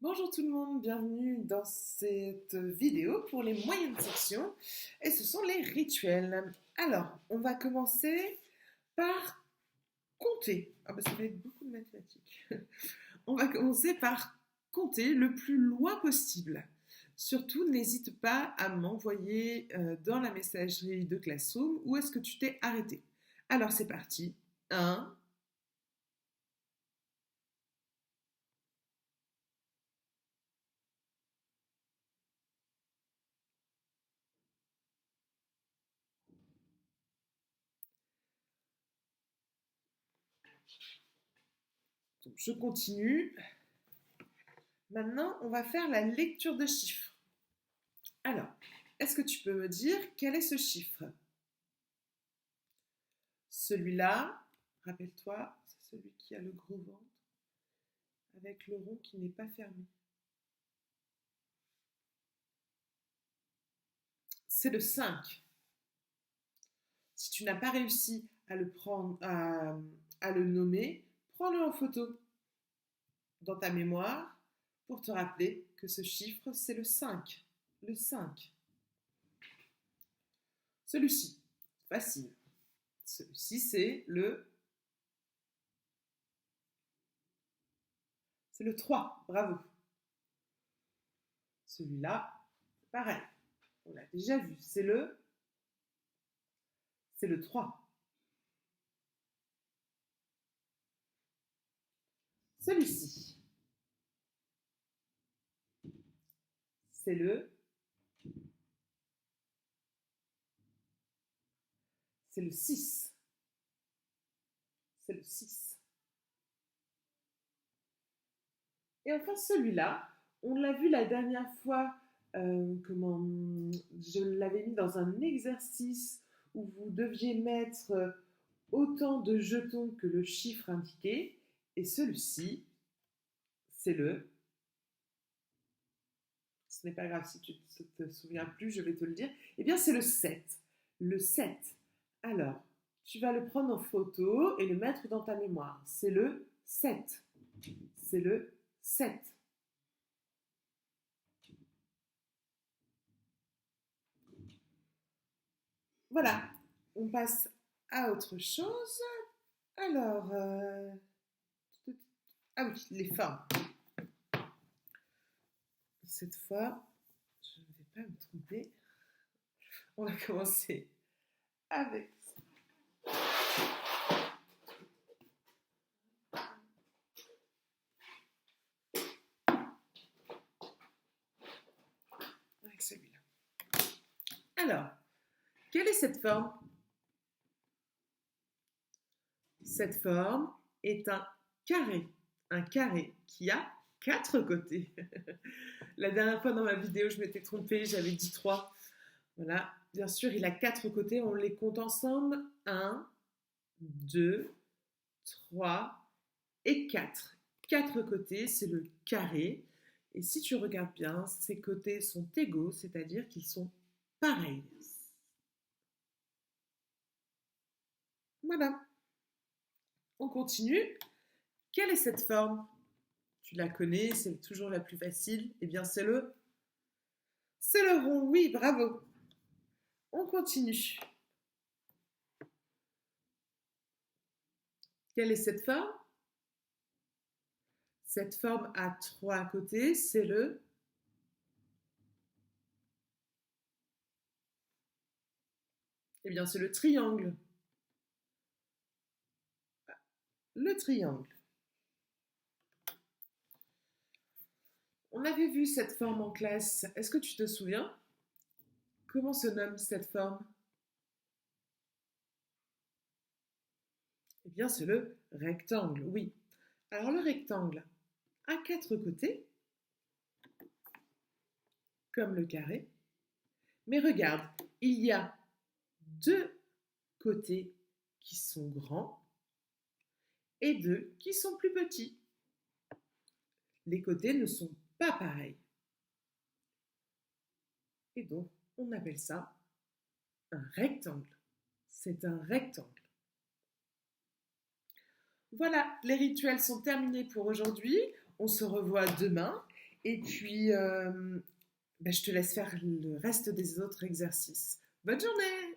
Bonjour tout le monde, bienvenue dans cette vidéo pour les moyennes sections et ce sont les rituels. Alors, on va commencer par compter. Ah bah ça va être beaucoup de mathématiques. On va commencer par compter le plus loin possible. Surtout, n'hésite pas à m'envoyer dans la messagerie de Classroom où est-ce que tu t'es arrêté. Alors c'est parti. 1, donc je continue. Maintenant, on va faire la lecture de chiffres. Alors, est-ce que tu peux me dire quel est ce chiffre? Celui-là, rappelle-toi, c'est celui qui a le gros ventre avec le rond qui n'est pas fermé. C'est le 5. Si tu n'as pas réussi à le prendre, à le nommer, prends-le en photo dans ta mémoire pour te rappeler que ce chiffre, c'est le 5. Le 5. Celui-ci, facile. Celui-ci, c'est le 3. Bravo. Celui-là, pareil. On l'a déjà vu. C'est le 3. Celui-ci, c'est le 6. C'est le 6. Et enfin celui-là, on l'a vu la dernière fois, je l'avais mis dans un exercice où vous deviez mettre autant de jetons que le chiffre indiqué. Et celui-ci, c'est ce n'est pas grave si tu ne te souviens plus, je vais te le dire, eh bien c'est le 7. Le 7. Alors, tu vas le prendre en photo et le mettre dans ta mémoire. C'est le 7. C'est le 7. Voilà, on passe à autre chose. Alors, ah oui, les formes. Cette fois, je ne vais pas me tromper. On va commencer avec celui-là. Alors, quelle est cette forme? Cette forme est un carré qui a 4 côtés. La dernière fois dans ma vidéo, je m'étais trompée, j'avais dit 3. Voilà, bien sûr, il a 4 côtés, on les compte ensemble. 1, 2, 3 et 4. 4 côtés, c'est le carré. Et si tu regardes bien, ces côtés sont égaux, c'est-à-dire qu'ils sont pareils. Voilà. On continue. Quelle est cette forme? Tu la connais, c'est toujours la plus facile. Eh bien, c'est le rond. Oui, bravo. On continue. Quelle est cette forme? Cette forme a 3 côtés, c'est eh bien, c'est le triangle. Le triangle. On avait vu cette forme en classe. Est-ce que tu te souviens? Comment se nomme cette forme? Eh bien, c'est le rectangle, oui. Alors, le rectangle a 4 côtés, comme le carré. Mais regarde, il y a 2 côtés qui sont grands et 2 qui sont plus petits. Les côtés ne sont pas pareils. Et donc, on appelle ça un rectangle. C'est un rectangle. Voilà, les rituels sont terminés pour aujourd'hui. On se revoit demain. Et puis, je te laisse faire le reste des autres exercices. Bonne journée!